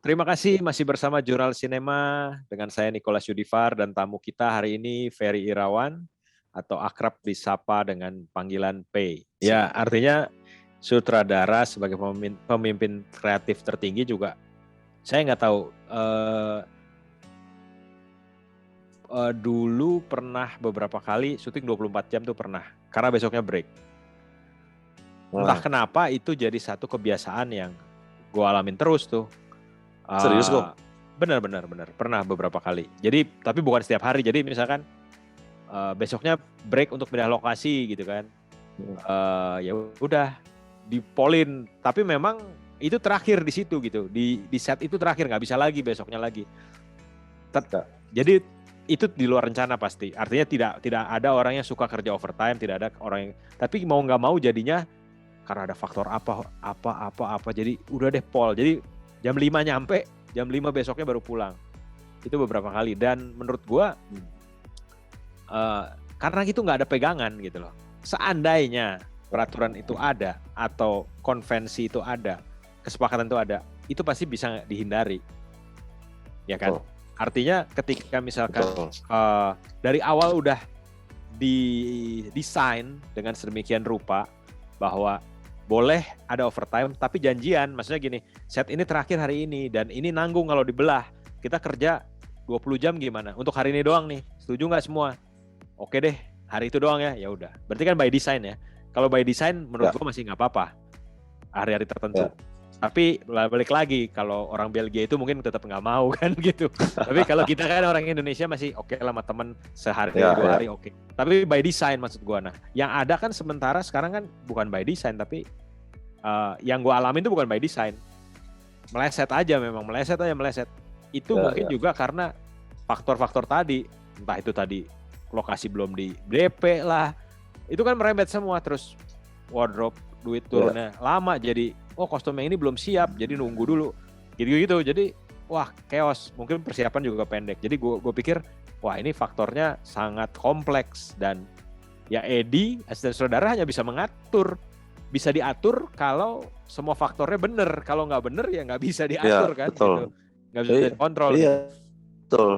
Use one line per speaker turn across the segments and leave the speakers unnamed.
Terima kasih masih bersama Jurnal Cinema dengan saya Nicholas Yudifar dan tamu kita hari ini Ferry Irawan atau akrab disapa dengan panggilan P. Ya, artinya sutradara sebagai pemimpin kreatif tertinggi juga. Saya nggak tahu. Dulu pernah beberapa kali syuting 24 jam tuh pernah. Karena besoknya break. Entah kenapa itu jadi satu kebiasaan yang gue alamin terus tuh.
Serius kok?
Benar. Pernah beberapa kali. Jadi, tapi bukan setiap hari. Jadi misalkan besoknya break untuk pindah lokasi gitu kan. Ya udah dipolin. Tapi memang itu terakhir di situ gitu. Di set itu terakhir, nggak bisa lagi besoknya lagi. Jadi itu di luar rencana pasti. Artinya tidak ada orang yang suka kerja overtime, tidak ada orang yang. Tapi mau nggak mau jadinya karena ada faktor apa. Jadi udah deh pol. Jadi jam 5 nyampe, jam 5 besoknya baru pulang. Itu beberapa kali. Dan menurut gue, karena itu nggak ada pegangan gitu loh. Seandainya peraturan itu ada, atau konvensi itu ada, kesepakatan itu ada, itu pasti bisa dihindari. Ya kan? Artinya ketika misalkan dari awal udah didesain dengan sedemikian rupa, bahwa boleh ada overtime, tapi janjian, maksudnya gini, set ini terakhir hari ini, dan ini nanggung kalau dibelah, kita kerja 20 jam gimana? Untuk hari ini doang nih, setuju nggak semua? Oke deh, hari itu doang ya, ya udah. Berarti kan by design ya. Kalau by design, menurut gue masih nggak apa-apa, hari-hari tertentu. Tapi balik lagi, kalau orang Belgia itu mungkin tetap nggak mau kan gitu. Tapi kalau kita kan orang Indonesia masih oke lah sama temen sehari dua hari oke. Tapi by design maksud gue. Nah, yang ada kan sementara sekarang kan bukan by design, tapi yang gue alamin itu bukan by design. Meleset aja memang, meleset. Itu mungkin juga karena faktor-faktor tadi, entah itu tadi lokasi belum di DP lah. Itu kan merembet semua, terus wardrobe, duit turunnya lama, jadi kostum yang ini belum siap, jadi nunggu dulu, gitu. Jadi wah chaos, mungkin persiapan juga pendek. Jadi gue pikir wah ini faktornya sangat kompleks, dan ya Edi asisten sutradara hanya bisa mengatur, bisa diatur kalau semua faktornya benar. Kalau nggak benar ya nggak bisa diatur kan,
betul.
Gitu. Nggak bisa dikontrol.
Iya,
gitu.
Betul.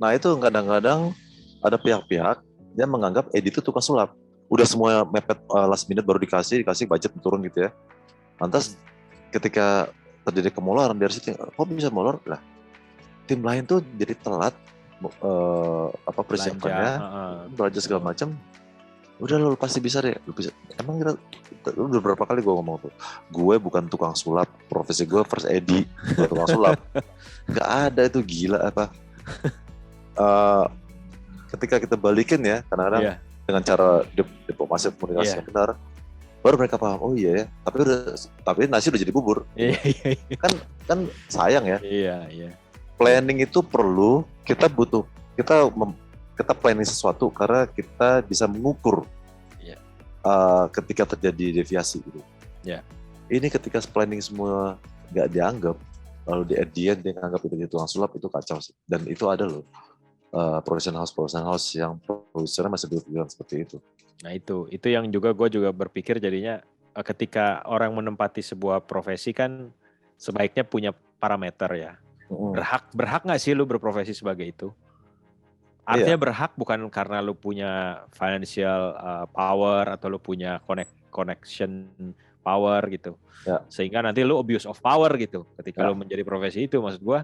Nah itu kadang-kadang ada pihak-pihak yang menganggap Edi itu tukang sulap. Udah semua mepet last minute baru dikasih budget turun gitu ya. Lantas ketika terjadi kemoloran dari situ, kok bisa molor lah? Tim lain tuh jadi telat persiapannya, belanja segala macam. Udah lo pasti bisa deh, lo bisa. Emang kita udah berapa kali gue ngomong tuh, gue bukan tukang sulap, profesi gue first Edi, bukan tukang sulap. Gak ada itu, gila apa? Ketika kita balikin ya, kadang-kadang dengan cara diplomasi komunikasi yang benar, baru mereka paham, oh iya ya, tapi nasi udah jadi bubur. Kan sayang ya. Planning itu perlu, kita planning sesuatu karena kita bisa mengukur ketika terjadi deviasi gitu. Ini ketika planning semua nggak dianggap, lalu di end dia nganggap itu tukang sulap, itu kacau sih. Dan itu ada loh production house yang produsernya masih berpikiran seperti itu.
Nah itu yang gue juga berpikir jadinya ketika orang menempati sebuah profesi kan sebaiknya punya parameter ya. Berhak nggak sih lu berprofesi sebagai itu? Artinya berhak bukan karena lu punya financial power atau lu punya connection power gitu. Sehingga nanti lu abuse of power gitu ketika lu menjadi profesi itu, maksud gue.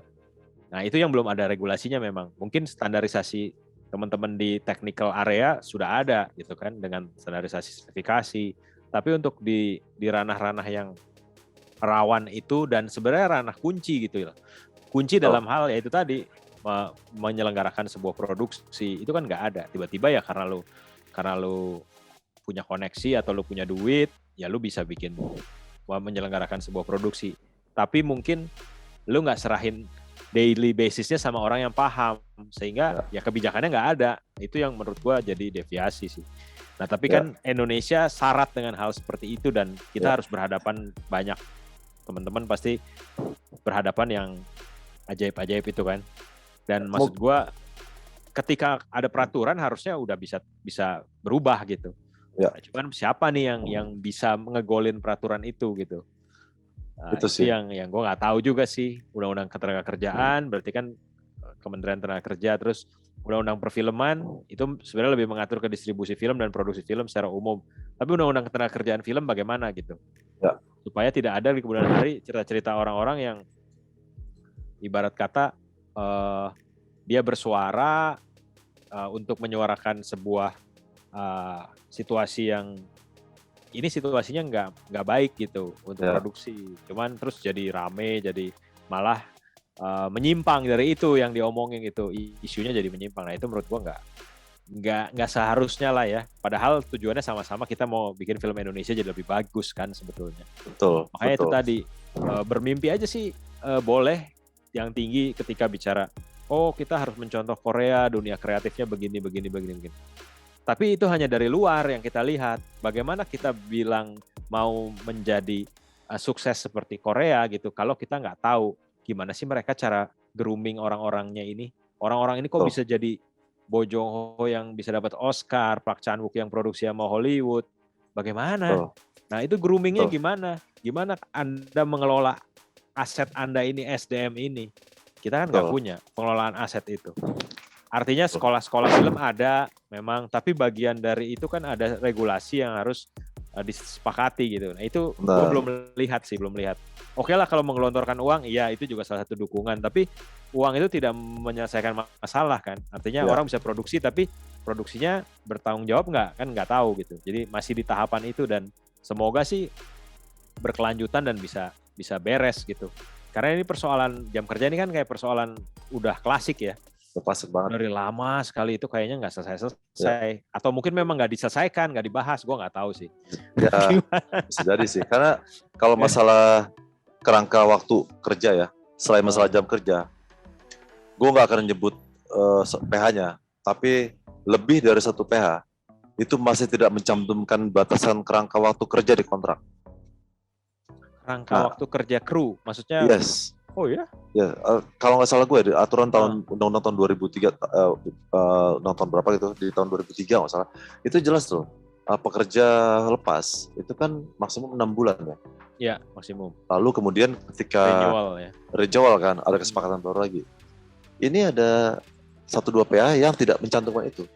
Nah itu yang belum ada regulasinya memang. Mungkin standarisasi teman-teman di technical area sudah ada gitu kan, dengan standarisasi sertifikasi. Tapi untuk di ranah-ranah yang rawan itu, dan sebenarnya ranah kunci gitu ya. Kunci dalam hal yaitu tadi menyelenggarakan sebuah produksi itu kan nggak ada. Tiba-tiba ya karena lu punya koneksi atau lu punya duit, ya lu bisa bikin menyelenggarakan sebuah produksi. Tapi mungkin lu nggak serahin daily basisnya sama orang yang paham, sehingga ya kebijakannya nggak ada. Itu yang menurut gua jadi deviasi sih. Nah tapi kan Indonesia syarat dengan hal seperti itu, dan kita harus berhadapan, banyak teman-teman pasti berhadapan yang ajaib-ajaib itu kan. Dan maksud gua ketika ada peraturan harusnya udah bisa berubah gitu. Cuman siapa nih yang bisa ngegolin peraturan itu gitu? Itu sih yang gue nggak tahu juga sih. Undang-undang Ketenagakerjaan berarti kan Kementerian Tenaga Kerja, terus Undang-Undang Perfilman itu sebenarnya lebih mengatur ke distribusi film dan produksi film secara umum. Tapi Undang-Undang Ketenagakerjaan film bagaimana gitu?
Ya.
Supaya tidak ada di kemudian hari cerita-cerita orang-orang yang ibarat kata dia bersuara untuk menyuarakan sebuah situasi yang ini situasinya nggak baik gitu untuk produksi. Cuman terus jadi rame, jadi malah menyimpang dari itu yang diomongin itu, isunya jadi menyimpang. Nah itu menurut gua nggak seharusnya lah ya. Padahal tujuannya sama-sama, kita mau bikin film Indonesia jadi lebih bagus kan sebetulnya.
Betul.
Makanya itu tadi bermimpi aja sih boleh yang tinggi ketika bicara. Oh kita harus mencontoh Korea, dunia kreatifnya begini. Tapi itu hanya dari luar yang kita lihat. Bagaimana kita bilang mau menjadi sukses seperti Korea gitu, kalau kita nggak tahu gimana sih mereka cara grooming orang-orangnya ini. Orang-orang ini kok bisa jadi Bong Joon-ho yang bisa dapat Oscar, Park Chan-wook yang produksi sama Hollywood. Bagaimana? Nah itu groomingnya gimana? Gimana Anda mengelola aset Anda ini, SDM ini? Kita kan nggak punya pengelolaan aset itu. Artinya sekolah-sekolah film ada memang, tapi bagian dari itu kan ada regulasi yang harus disepakati gitu. Nah itu gue belum lihat. Oke lah kalau menggelontorkan uang, iya itu juga salah satu dukungan. Tapi uang itu tidak menyelesaikan masalah kan. Artinya orang bisa produksi, tapi produksinya bertanggung jawab nggak? Kan nggak tahu gitu. Jadi masih di tahapan itu, dan semoga sih berkelanjutan dan bisa beres gitu. Karena ini persoalan jam kerja ini kan kayak persoalan udah klasik ya.
Klasik banget.
Dari lama sekali itu kayaknya nggak selesai. Atau mungkin memang nggak diselesaikan, nggak dibahas, gue nggak tahu sih.
Ya, bisa jadi sih. Karena kalau masalah kerangka waktu kerja ya, selain masalah jam kerja, gue nggak akan nyebut PH-nya, tapi lebih dari satu PH itu masih tidak mencantumkan batasan kerangka waktu kerja di kontrak.
Kerangka waktu kerja kru, maksudnya?
Yes.
Oh ya?
Ya, kalau nggak salah gue aturan undang-undang tahun 2003, tahun berapa gitu, di tahun 2003 nggak salah, itu jelas tuh pekerja lepas itu kan maksimum 6 bulan ya.
Iya, maksimum.
Lalu kemudian ketika renewal kan ada kesepakatan baru lagi. Ini ada 1-2 PH yang tidak mencantumkan itu.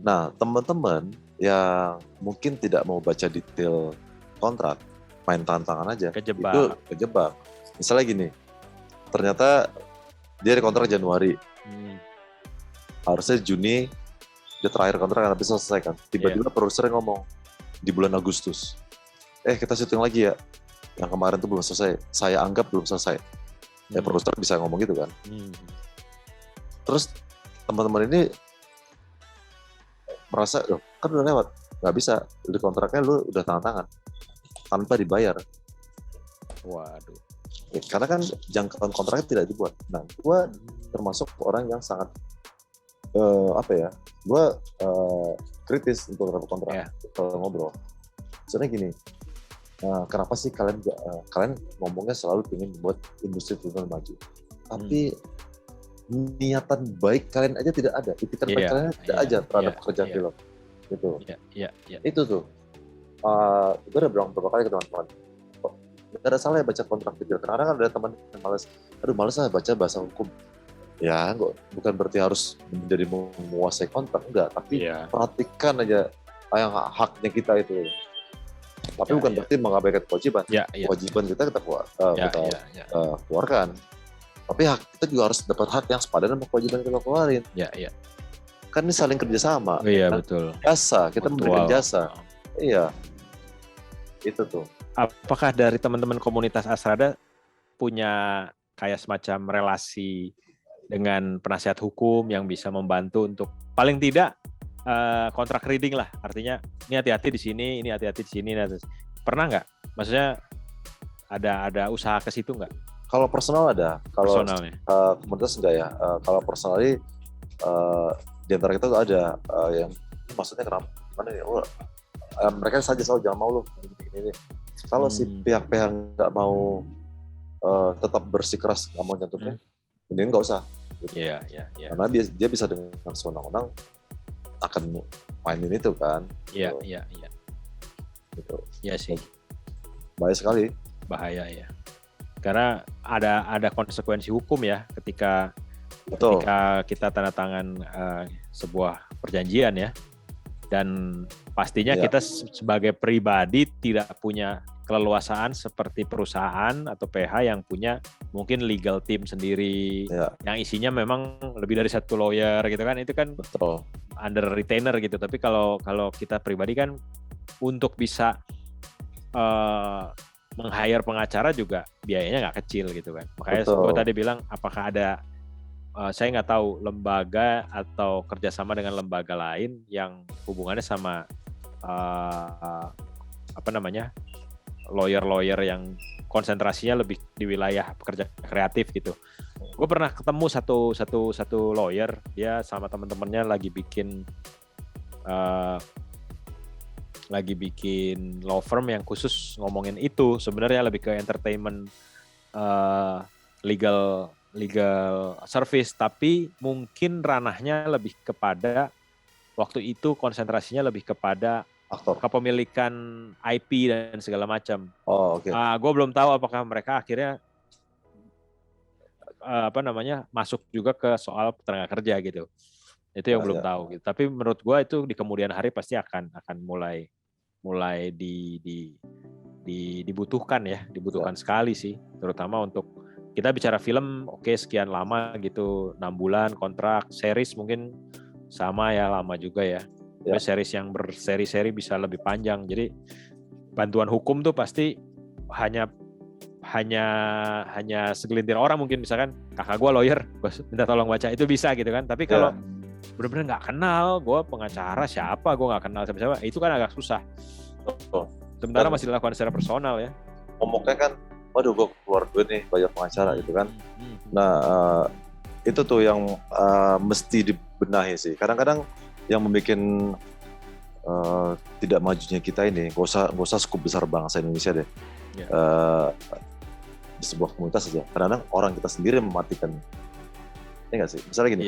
Nah, teman-teman yang mungkin tidak mau baca detail kontrak, main tantangan aja. Itu kejebak. Misalnya gini, ternyata dia di kontrak Januari, harusnya Juni dia terakhir kontrak kan bisa selesai kan. Tiba-tiba produser ngomong di bulan Agustus, kita syuting lagi ya, yang kemarin tuh belum selesai, saya anggap belum selesai. Produser bisa ngomong gitu kan. Terus teman-teman ini merasa, kan udah lewat, nggak bisa, di kontraknya lu udah tangan tanpa dibayar.
Waduh.
Karena kan jangkauan kontraknya tidak dibuat. Nah, gue termasuk orang yang sangat gue kritis untuk kontrak kalau ngobrol. Soalnya gini, kenapa sih kalian ngomongnya selalu ingin membuat industri film maju, tapi niatan baik kalian aja tidak ada, itikat baik kalian tidak aja terhadap pekerjaan film, gitu. Itu tuh, gue udah bilang beberapa kali ke teman-teman. Gak ada salah ya baca kontrak video. Karena kan ada teman yang males lah baca bahasa hukum. Ya, bukan berarti harus menjadi menguasai kontrak, enggak. Tapi perhatikan aja yang haknya kita itu. Tapi bukan berarti mengabaikan kewajiban. Kewajiban kita keluarkan. Tapi hak kita juga harus dapat hak yang sepadan sama kewajiban kita keluarin. Kan ini saling kerjasama.
Iya,
kan?
Betul.
Jasa, kita memberikan jasa. Iya. Itu tuh.
Apakah dari teman-teman komunitas Asrada punya kayak semacam relasi dengan penasihat hukum yang bisa membantu untuk paling tidak kontrak reading lah, artinya ini hati-hati di sini, ini hati-hati di sini, pernah nggak? Maksudnya ada usaha ke situ nggak?
Kalau personal ada, kalau komunitas enggak ya. Kalau personally di antara kita tuh ada yang maksudnya kenapa? Mana ya? Mereka saja selalu jangan mau loh ini. Kalau si pihak-pihak nggak mau tetap bersikeras nggak mau nyantumnya, mending nggak usah. Gitu. Karena dia bisa dengan sewenang-wenang akan mainin itu kan.
Iya.
Gitu.
Iya sih.
Baik sekali.
bahaya ya. Karena ada konsekuensi hukum ya ketika kita tanda tangan sebuah perjanjian ya. Dan pastinya kita sebagai pribadi tidak punya keleluasaan seperti perusahaan atau PH yang punya mungkin legal team sendiri yang isinya memang lebih dari satu lawyer gitu kan, itu kan under retainer gitu. Tapi kalau kita pribadi kan untuk bisa meng-hire pengacara juga biayanya nggak kecil gitu kan. Makanya gue tadi bilang apakah ada saya nggak tahu lembaga atau kerjasama dengan lembaga lain yang hubungannya sama lawyer yang konsentrasinya lebih di wilayah pekerja kreatif gitu. Gue pernah ketemu satu lawyer, dia sama teman-temannya lagi bikin law firm yang khusus ngomongin itu. Sebenarnya lebih ke entertainment legal service, tapi mungkin ranahnya lebih kepada waktu itu konsentrasinya lebih kepada kepemilikan IP dan segala macam. Gue belum tahu apakah mereka akhirnya masuk juga ke soal tenaga kerja gitu. Itu yang belum tahu gitu. Tapi menurut gue itu di kemudian hari pasti akan mulai dibutuhkan sekali sih, terutama untuk kita bicara film, sekian lama gitu, 6 bulan kontrak, series mungkin sama ya, lama juga ya. Series yang berseri-seri bisa lebih panjang. Jadi bantuan hukum tuh pasti hanya segelintir orang, mungkin misalkan kakak gue lawyer, gue minta tolong baca, itu bisa gitu kan. Tapi kalau benar-benar nggak kenal, gue pengacara siapa, gue nggak kenal siapa, itu kan agak susah. Sementara masih dilakukan secara personal ya.
Ngomongnya kan, waduh gue keluar duit nih bayar pengacara gitu kan. Nah itu tuh yang mesti dibenahi sih. Kadang-kadang yang membuat tidak majunya kita ini, gak usah skup besar bangsa Indonesia deh. Di sebuah komunitas saja. Kadang-kadang orang kita sendiri mematikan. Ini nggak sih? Misalnya gini.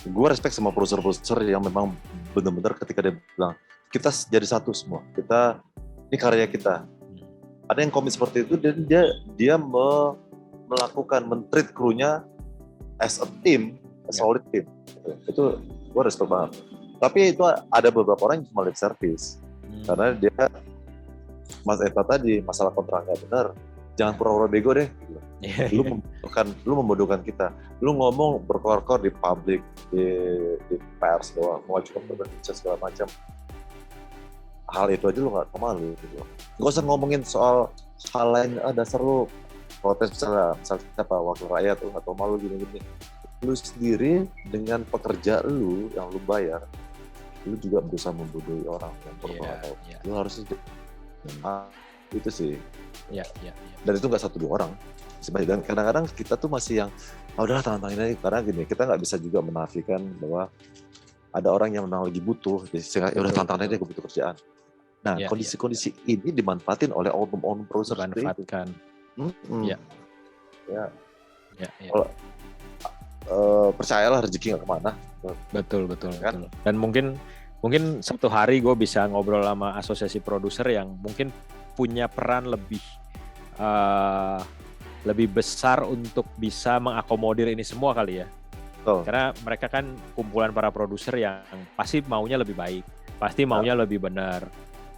Gue respect sama produser-produser yang memang benar-benar ketika dia bilang kita jadi satu semua, kita ini karya kita. Ada yang komit seperti itu dan dia melakukan men-treat krunya as a team, a solid team. Itu gue respect banget. Tapi itu ada beberapa orang yang cuma lip service karena dia Mas Eta tadi masalah kontraknya benar, jangan pura-pura bego deh. Lu membodohkan kita. Lu ngomong berkor-kor di publik, di pers bahwa mengajukan perbedaan segala macam. Hal itu aja lu nggak malu gitu. Gak usah ngomongin soal hal lain. Dasar lu protes misalnya siapa wakil rakyat lu nggak tahu malu gini-gini. Lu sendiri dengan pekerja lu yang lu bayar, lu juga berusaha membodohi orang yang berpengaruh. Lu harus itu sih. Dan itu nggak 1-2 orang. Dan kadang-kadang kita tuh masih yang udahlah tantangin aja, karena gini, kita nggak bisa juga menafikan bahwa ada orang yang memang lagi butuh, jadi udah tantangin aja, gue butuh kerjaan. Nah, kondisi-kondisi ini dimanfaatin oleh oknum produser seperti itu. Kalau percayalah rezeki nggak kemana.
Betul kan? Dan mungkin satu hari gue bisa ngobrol sama asosiasi produser yang mungkin punya peran lebih besar untuk bisa mengakomodir ini semua kali ya. Karena mereka kan kumpulan para produser yang pasti maunya lebih baik, pasti maunya lebih benar.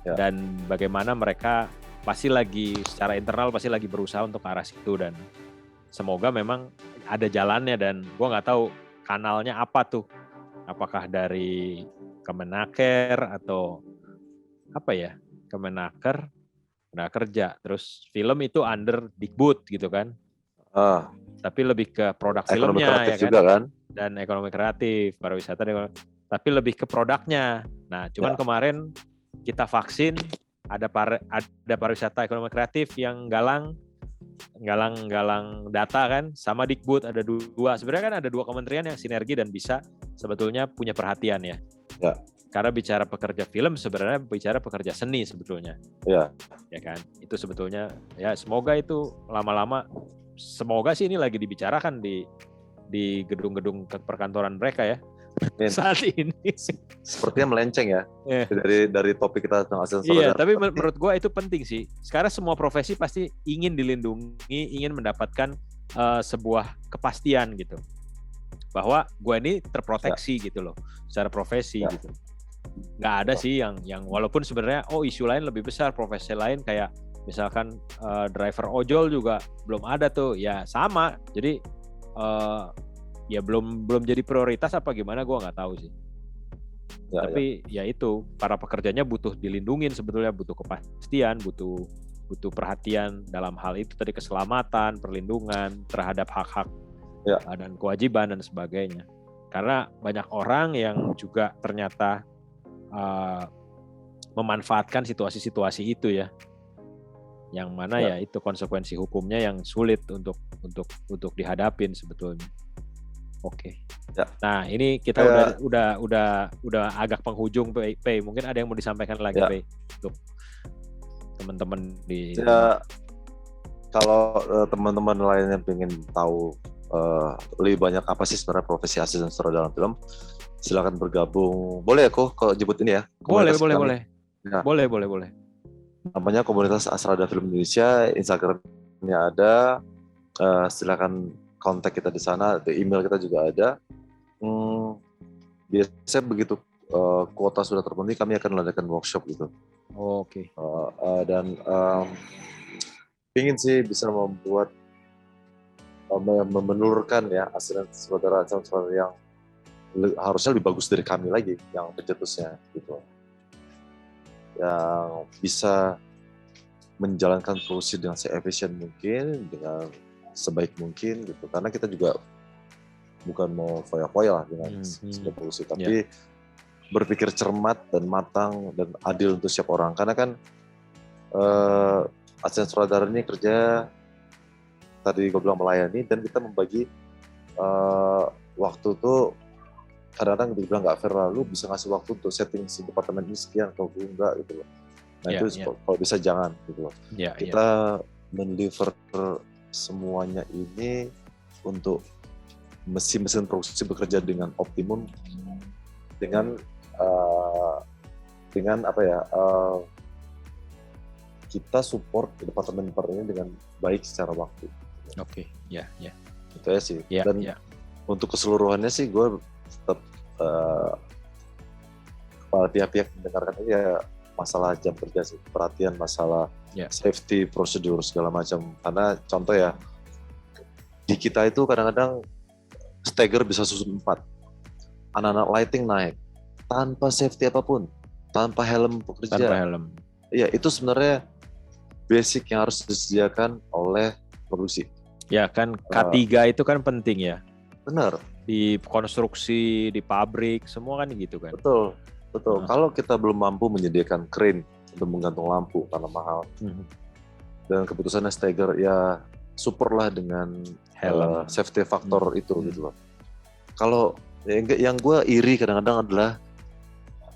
Dan bagaimana mereka pasti lagi secara internal pasti lagi berusaha untuk ke arah situ, dan semoga memang ada jalannya. Dan gue nggak tahu kanalnya apa tuh, apakah dari Kemenaker atau apa ya, Kemenaker kerja, terus film itu under Dikbud gitu kan. Tapi lebih ke produk filmnya ya kan?
Juga kan,
dan ekonomi kreatif, pariwisata, tapi lebih ke produknya. Nah, cuman kemarin kita vaksin, ada pariwisata ekonomi kreatif yang galang data kan, sama Dikbud ada 2. Sebenarnya kan ada 2 kementerian yang sinergi dan bisa sebetulnya punya perhatian ya. Karena bicara pekerja film sebenarnya bicara pekerja seni sebetulnya. Ya kan? Itu sebetulnya ya, semoga itu lama-lama, semoga sih ini lagi dibicarakan di gedung-gedung perkantoran mereka ya. saat ini.
Sepertinya melenceng ya dari topik kita tentang asisten saudara.
Iya, tapi menurut gue itu penting sih. Sekarang semua profesi pasti ingin dilindungi, ingin mendapatkan sebuah kepastian gitu, bahwa gue ini terproteksi gitu loh, secara profesi gitu. Nggak ada sih yang walaupun sebenarnya isu lain lebih besar, profesi lain kayak misalkan driver ojol juga belum ada tuh, ya sama. Jadi ya belum jadi prioritas apa gimana, gue nggak tahu sih. Tapi ya itu, para pekerjanya butuh dilindungin sebetulnya, butuh kepastian, butuh perhatian dalam hal itu tadi, keselamatan, perlindungan terhadap hak-hak dan kewajiban dan sebagainya. Karena banyak orang yang juga ternyata memanfaatkan situasi-situasi itu ya, yang mana ya itu konsekuensi hukumnya yang sulit untuk dihadapin sebetulnya. Oke. Nah ini kita udah agak penghujung, Pei. Mungkin ada yang mau disampaikan lagi, Pei, untuk teman-teman di.
Kalau teman-teman lain yang pengen tahu lebih banyak apa sih sebenarnya profesi asisten sutradara dalam film, silakan bergabung. Boleh aku kalau jemput ini ya?
Boleh. Ya. Boleh.
Namanya Komunitas Asrada Film Indonesia, Instagramnya ada. Silakan kontak kita di sana. Email kita juga ada. Biasanya begitu kuota sudah terpenuhi, kami akan mengadakan workshop gitu.
Oke.
Dan ingin sih bisa membuat menelurkan ya asisten sutradara yang harusnya lebih bagus dari kami lagi, yang pencetusnya gitu, yang bisa menjalankan produksi dengan se-efisien mungkin, dengan sebaik mungkin gitu. Karena kita juga bukan mau foya-foya lah dengan sebuah produksi, tapi berpikir cermat dan matang dan adil untuk setiap orang. Karena kan asisten sutradara ini kerja, tadi gue bilang melayani, dan kita membagi waktu tuh kadang-kadang dibilang nggak fair, lalu bisa ngasih waktu untuk setting si departemen ini sekian, kalau gue enggak gitu loh. Nah itu kalau bisa jangan gitu loh. Kita mendeliver semuanya ini untuk mesin produksi bekerja dengan optimum, dengan apa ya, kita support departemen ini dengan baik secara waktu.
Oke, ya.
Itu ya sih. Dan untuk keseluruhannya sih gue tetap kepala pihak-pihak mendengarkan ini ya, masalah jam kerja sih, perhatian masalah safety prosedur segala macam. Karena contoh ya, di kita itu kadang-kadang stagger bisa susun 4, anak-anak lighting naik tanpa safety apapun, tanpa helm pekerja.
Tanpa helm.
Iya, itu sebenarnya basic yang harus disediakan oleh produksi.
Ya kan, K3 itu kan penting ya.
Benar.
Di konstruksi, di pabrik, semua kan gitu kan.
Betul. Kalau kita belum mampu menyediakan crane untuk menggantung lampu karena mahal, dan keputusannya stagger, ya support lah dengan helm, safety factor itu gitu loh. Kalau yang gue iri kadang-kadang adalah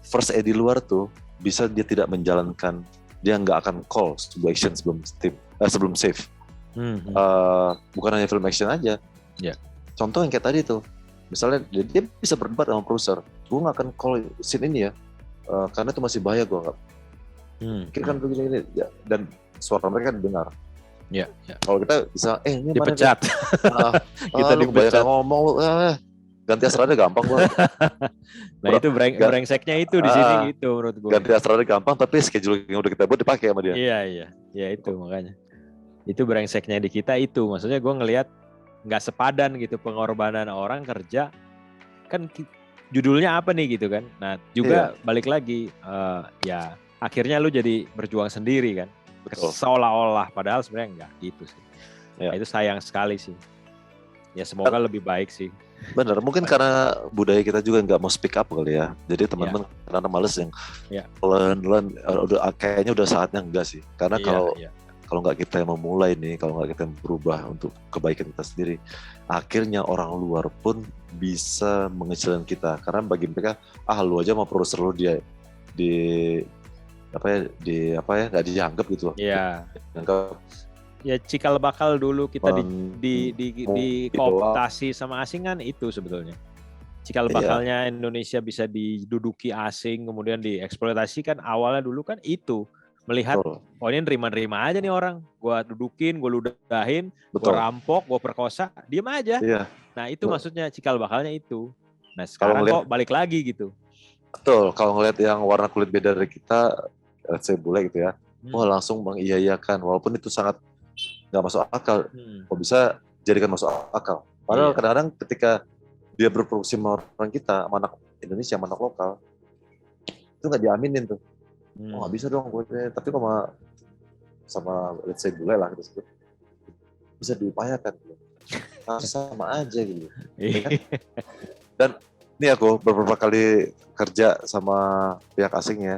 first aid di luar tuh bisa dia tidak menjalankan, dia nggak akan call sebuah action sebelum save. Bukan hanya film action aja. Contoh yang kayak tadi tuh, misalnya dia bisa berdebat sama produser, gue nggak akan call scene ini ya, karena itu masih bahaya, gue nggak. Mungkin kan begini ya, dan suara mereka didengar. Kalau kita bisa, ini
dipecat.
Kita dipecat. Ngomong lu, ganti asrada gampang gue.
Nah itu brengseknya itu di sini gitu menurut gue.
Ganti asrada gampang, tapi schedule yang udah kita buat dipakai sama dia.
Iya itu makanya. Itu brengseknya di kita itu, maksudnya gue ngelihat nggak sepadan gitu pengorbanan orang kerja, kan judulnya apa nih gitu kan. Nah juga balik lagi, ya akhirnya lu jadi berjuang sendiri kan. Seolah-olah, padahal sebenarnya enggak gitu sih. Nah, itu sayang sekali sih. Ya semoga lebih baik sih.
Benar, mungkin karena budaya kita juga nggak mau speak up kali ya. Jadi teman-teman karena males yang learn, kayaknya udah saatnya enggak sih. Karena kalau nggak kita yang memulai nih, kalau nggak kita yang berubah untuk kebaikan kita sendiri, akhirnya orang luar pun bisa mengecilkan kita. Karena bagi mereka, lu aja mau produser lu nggak dianggap gitu loh. Dianggap.
Ya cikal bakal dulu kita di kooptasi sama asing kan itu sebetulnya. cikal bakalnya Indonesia bisa diduduki asing, kemudian dieksploitasi kan awalnya dulu kan itu. Melihat, oh ini nerima-nerima aja nih orang. Gue dudukin, gue ludahin, gue rampok, gue perkosa, diem aja.
Iya.
Nah itu maksudnya cikal bakalnya itu. Nah sekarang kok balik lagi gitu.
Betul, kalau ngeliat yang warna kulit beda dari kita, saya bule gitu ya, langsung mengiyakan, walaupun itu sangat nggak masuk akal. Kok bisa jadikan masuk akal. Padahal kadang-kadang ketika dia berproduksi sama orang kita, sama anak Indonesia, sama anak lokal, itu nggak diaminin tuh. Oh nggak bisa dong gue, tapi kalau sama let's say bule lah gitu, bisa diupayakan. Sama aja gitu. Ya kan? Dan ini aku beberapa kali kerja sama pihak asing ya.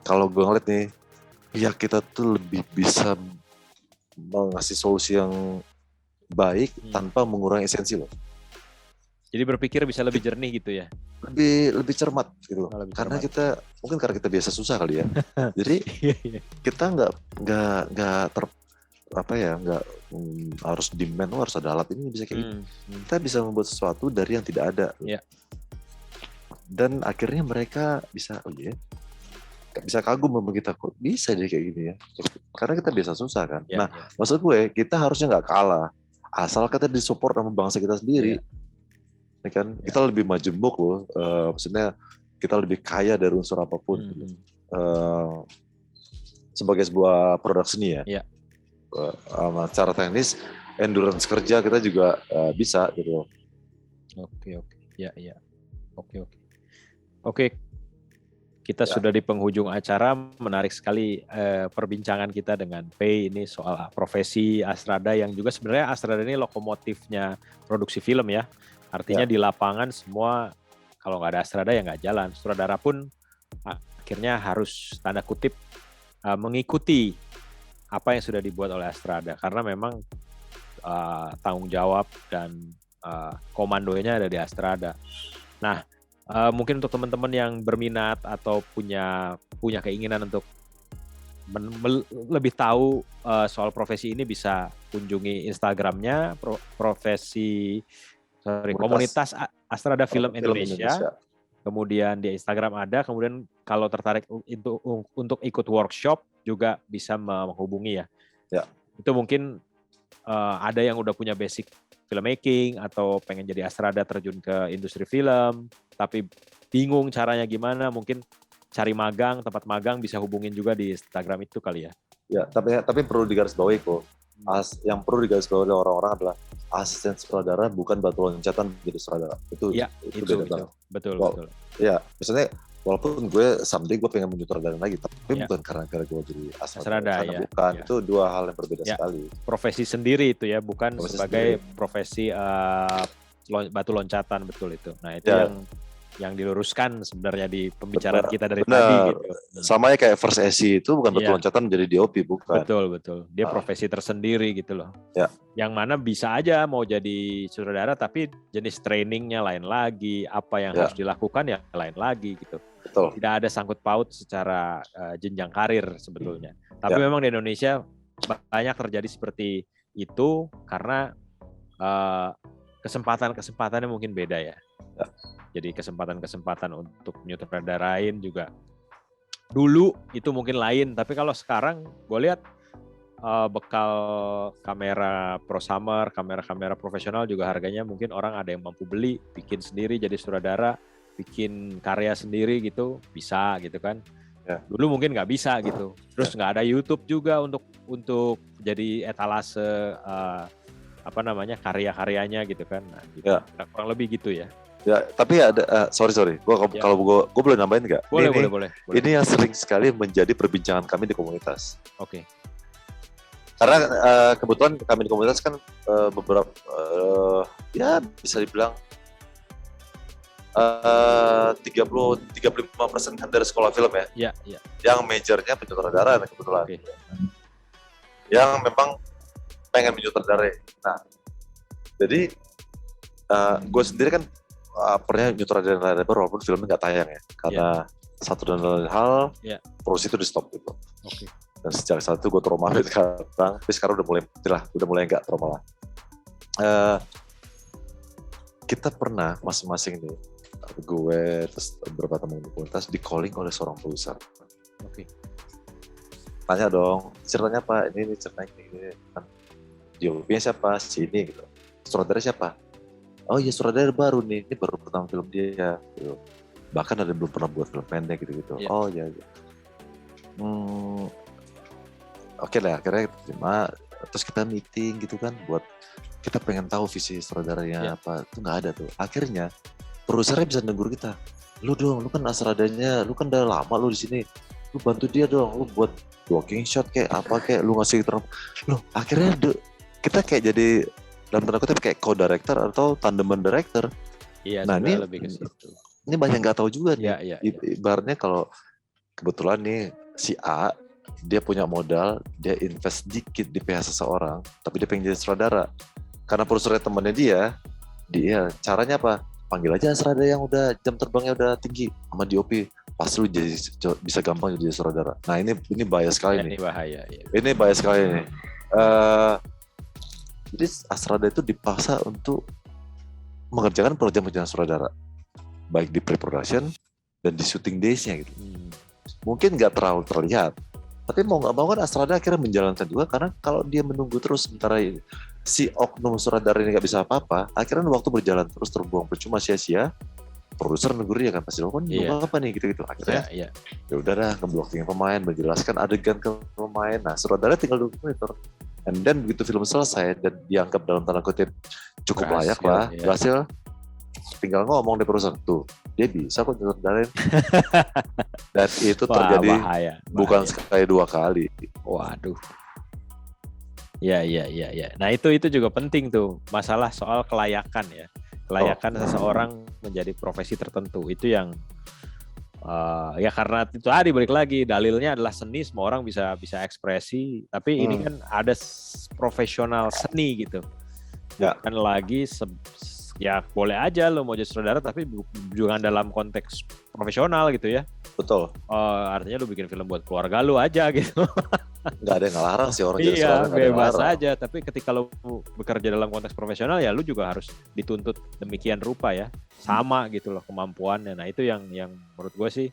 Kalau gue ngeliat nih, pihak kita tuh lebih bisa mengasih solusi yang baik tanpa mengurangi esensi loh.
Jadi berpikir bisa lebih jernih gitu ya?
Lebih cermat gitu loh. Karena karena kita biasa susah kali ya. Jadi kita nggak harus demand, harus ada alat ini bisa kayak gitu. Kita bisa membuat sesuatu dari yang tidak ada. Dan akhirnya mereka bisa, bisa kagum sama kita, kok bisa deh kayak gini ya. Karena kita biasa susah kan. Maksud gue, kita harusnya nggak kalah. Asal kita disupport sama bangsa kita sendiri. Ya kan? Kita lebih majemuk loh. Maksudnya kita lebih kaya dari unsur apapun. Sebagai sebuah produk seni ya. Secara teknis, endurance kerja kita juga bisa gitu.
Oke. Kita sudah di penghujung acara, menarik sekali perbincangan kita dengan Pei ini soal profesi Astrada yang juga sebenarnya Astrada ini lokomotifnya produksi film ya. Artinya di lapangan semua kalau nggak ada Astrada ya nggak jalan. Sutradara pun akhirnya harus tanda kutip mengikuti apa yang sudah dibuat oleh Astrada karena memang tanggung jawab dan komandonya ada di Astrada. Nah, mungkin untuk teman-teman yang berminat atau punya keinginan untuk lebih tahu soal profesi ini bisa kunjungi Instagramnya komunitas Astrada Film Indonesia. Kemudian di Instagram ada, kemudian kalau tertarik untuk ikut workshop juga bisa menghubungi ya. Itu mungkin ada yang udah punya basic filmmaking atau pengen jadi Astrada terjun ke industri film, tapi bingung caranya gimana, mungkin cari magang, tempat magang bisa hubungin juga di Instagram itu kali ya.
Ya, tapi perlu digarisbawahi kok. Yang perlu digarisbawahi oleh orang-orang adalah asisten sutradara bukan batu loncatan jadi sutradara. Itu beda. Betul. Ya, misalnya walaupun gue someday gue pengen menyutradarai lagi, tapi bukan karena gue jadi Astrada ya. Bukan, itu dua hal yang berbeda sekali.
Profesi sendiri itu ya, bukan sebagai profesi batu loncatan, betul itu. Nah itu yang diluruskan sebenarnya di pembicaraan kita dari tadi gitu.
Sama kayak First SC itu bukan batu loncatan menjadi DOP, bukan.
Betul. Dia profesi tersendiri gitu loh. Yang mana bisa aja mau jadi sutradara tapi jenis trainingnya lain lagi, apa yang harus dilakukan ya lain lagi gitu.
Betul.
Tidak ada sangkut paut secara jenjang karir sebetulnya. Tapi memang di Indonesia banyak terjadi seperti itu karena kesempatan-kesempatannya mungkin beda ya. Jadi kesempatan-kesempatan untuk menyutradarain juga dulu itu mungkin lain. Tapi kalau sekarang gue lihat bekal kamera prosumer, kamera-kamera profesional juga harganya mungkin orang ada yang mampu beli, bikin sendiri jadi sutradara, bikin karya sendiri gitu, bisa gitu kan. Dulu mungkin nggak bisa gitu. Terus nggak ada YouTube juga untuk jadi etalase karya-karyanya gitu kan. Nah, gitu. Kurang lebih gitu ya.
Ya, tapi ada sorry. Kalau gue boleh nambahin nggak?
Boleh.
Ini yang sering sekali menjadi perbincangan kami di komunitas.
Oke.
Karena kebetulan kami di komunitas kan beberapa bisa dibilang 35% kan dari sekolah film ya.
Iya.
Yang majornya penyutradaraan kebetulan.
Okay.
Yang memang pengen menyutradarai. Nah, jadi gue sendiri kan pernah nyutradarai walaupun filmnya nggak tayang ya, karena satu dan lain hal produksi itu di stop gitu.
Okay.
Dan sejak saat itu gue trauma tapi sekarang udah mulai nggak trauma lah. kita pernah masing-masing nih, gue terus beberapa teman komunitas di calling oleh seorang produser.
Oke.
Tanya dong, ceritanya apa? Ini ceritanya ini kan. DOP-nya siapa? Sini gitu. Sutradara siapa? Oh iya, sutradara baru nih. Ini baru pertama film dia. Gitu. Bahkan ada yang belum pernah buat film pendek gitu-gitu. Yeah. Oh iya. Oke lah, akhirnya kita terima. Terus kita meeting gitu kan, buat kita pengen tahu visi sutradaranya apa. Itu nggak ada tuh. Akhirnya produsernya bisa negur kita. Lu dong, lu kan sutradaranya, lu kan udah lama lu di sini. Lu bantu dia dong, lu buat blocking shot kayak apa kayak lu ngasih terus. Loh, akhirnya kita kayak jadi dalam tanda kutip kayak co-director atau tandeman director.
Iya, nah ini lebih ke situ.
Ini banyak nggak tahu juga nih.
Iya.
Ibaratnya kalau kebetulan nih si A dia punya modal, dia invest dikit di PH seseorang, tapi dia pengen jadi sutradara. Karena produsernya temannya dia caranya apa? Panggil aja sutradara yang udah jam terbangnya udah tinggi sama DOP, pasti lu jadi bisa gampang jadi sutradara. Nah ini bahaya sekali nih.
Ini bahaya. Ya.
Ini bahaya sekali nih. Jadi sutradara itu dipaksa untuk mengerjakan pekerjaan sutradara, baik di pre-production dan di shooting days-nya gitu. Mungkin nggak terlalu terlihat, tapi mau nggak mau kan sutradara akhirnya menjalankan juga, karena kalau dia menunggu terus sementara si oknum sutradara ini nggak bisa apa-apa, akhirnya waktu berjalan terus terbuang percuma sia-sia. Produser negur dia kan pasti, lo kan apa nih gitu-gitu. Akhirnya ya udah dah, ngeblocking pemain, menjelaskan adegan ke pemain. Nah sutradara tinggal 20 menit. And then begitu film selesai dan dianggap dalam tanda kutip cukup layak lah, berhasil, tinggal ngomong di perusahaan tuh, dia bisa kok nyutradarain. Dan itu terjadi bahaya. Bukan sekali 2 kali.
Waduh. Ya. Nah itu juga penting tuh, masalah soal kelayakan ya. Kelayakan seseorang menjadi profesi tertentu itu yang ya karena itu tadi balik lagi, dalilnya adalah seni, semua orang bisa ekspresi, tapi ini kan ada profesional seni gitu. Bukan lagi ya boleh aja lo mau jadi sutradara tapi juga dalam konteks profesional gitu ya.
Betul.
Artinya lo bikin film buat keluarga lo aja gitu.
Nggak ada yang ngelarang sih orang
jadi sutradara. Iya, bebas aja. Tapi ketika lo bekerja dalam konteks profesional ya lo juga harus dituntut demikian rupa ya. Sama gitu loh kemampuannya. Nah itu yang menurut gue sih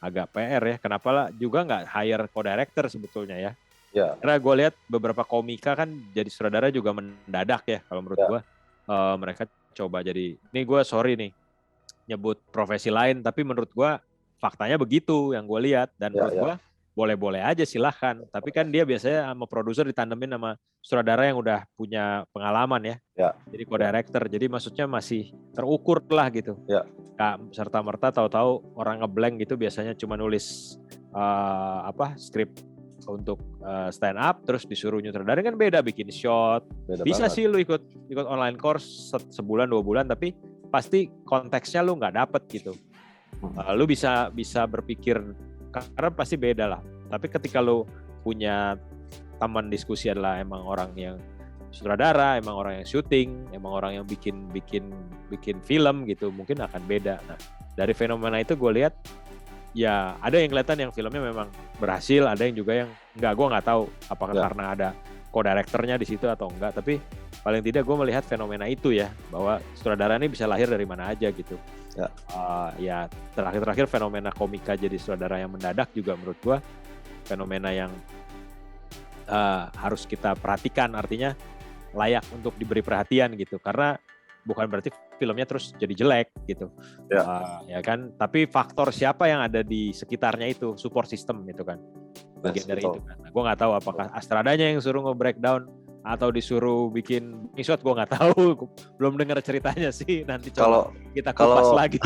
agak PR ya. Kenapa lah juga nggak hire co-director sebetulnya ya. Ya. Karena gue lihat beberapa komika kan jadi sutradara juga mendadak ya kalau menurut gue. Mereka coba jadi, ini gue sorry nih nyebut profesi lain, tapi menurut gue faktanya begitu yang gue lihat, dan menurut gue boleh-boleh aja silahkan, tapi kan dia biasanya sama produser ditandemin sama sutradara yang udah punya pengalaman ya. Jadi co-director, jadi maksudnya masih terukur lah gitu. Gak serta-merta tahu-tahu orang ngeblank gitu, biasanya cuma nulis skrip untuk stand up terus disuruh nyutradarin kan beda, bikin shot. Bisa banget sih lu ikut online course sebulan 2 bulan tapi pasti konteksnya lu nggak dapet gitu. Lu bisa berpikir karena pasti beda lah. Tapi ketika lu punya teman diskusi adalah emang orang yang sutradara, emang orang yang syuting, emang orang yang bikin film gitu, mungkin akan beda. Nah dari fenomena itu gue lihat ya ada yang kelihatan yang filmnya memang berhasil, ada yang juga yang enggak, gue nggak tahu apakah karena ada co-directornya di situ atau enggak, tapi paling tidak gue melihat fenomena itu ya, bahwa sutradara ini bisa lahir dari mana aja gitu. Ya terakhir fenomena komika jadi sutradara yang mendadak juga menurut gue fenomena yang harus kita perhatikan, artinya layak untuk diberi perhatian gitu, karena bukan berarti filmnya terus jadi jelek gitu, ya kan. Tapi faktor siapa yang ada di sekitarnya itu, support system itu kan, bagian dari itu kan. Nah, gue nggak tahu apakah astradanya yang suruh nge-breakdown atau disuruh bikin shot, gue nggak tahu, belum dengar ceritanya sih. Nanti coba kita kupas lagi.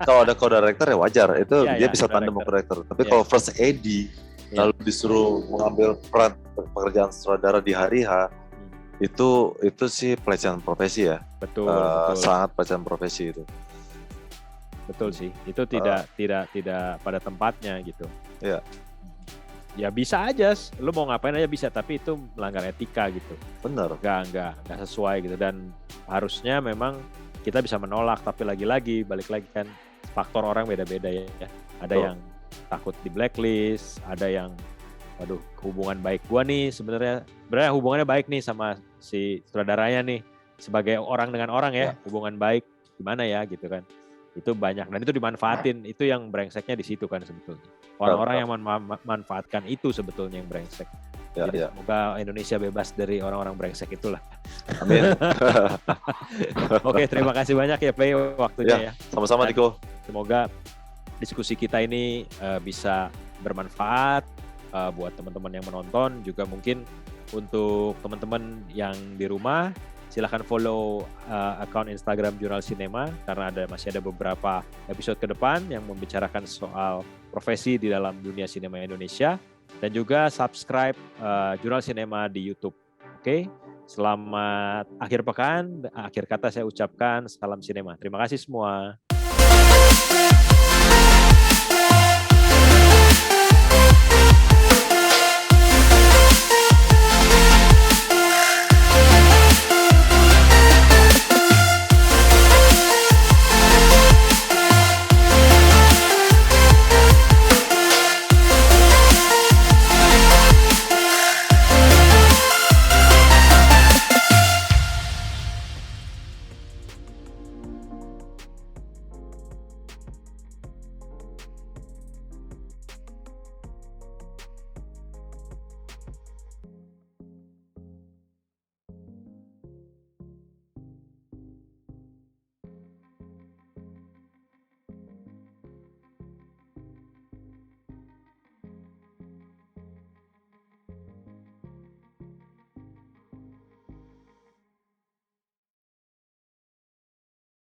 Kalau ada co-director ya wajar, itu dia bisa tandem sama co-director. Tapi kalau first AD lalu disuruh mengambil peran pekerjaan sutradara di hari H, itu sih pelecehan profesi ya. Betul. Sangat pelecehan profesi itu.
Betul sih. Itu tidak pada tempatnya gitu. Iya. Ya bisa aja, lu mau ngapain aja bisa, tapi itu melanggar etika gitu.
Benar.
Enggak sesuai gitu, dan harusnya memang kita bisa menolak, tapi lagi-lagi balik lagi kan faktor orang beda-beda ya. Ada yang takut di blacklist, ada yang waduh, hubungan baik gua nih sebenarnya hubungannya baik nih sama si sutradaranya nih, sebagai orang dengan orang ya, hubungan baik. gimana ya gitu kan. Itu banyak dan itu dimanfaatin, itu yang brengseknya di situ kan sebetulnya. Orang-orang yang memanfaatkan itu sebetulnya yang brengsek. Jadi semoga Indonesia bebas dari orang-orang brengsek itulah.
Amin.
Oke, terima kasih banyak ya Pei waktunya ya.
Sama-sama Niko.
Semoga diskusi kita ini bisa bermanfaat buat teman-teman yang menonton, juga mungkin untuk teman-teman yang di rumah. Silahkan follow account Instagram Jurnal Sinema karena masih ada beberapa episode ke depan yang membicarakan soal profesi di dalam dunia sinema Indonesia, dan juga subscribe Jurnal Sinema di YouTube. Oke, selamat akhir pekan. Akhir kata saya ucapkan salam sinema. Terima kasih semua.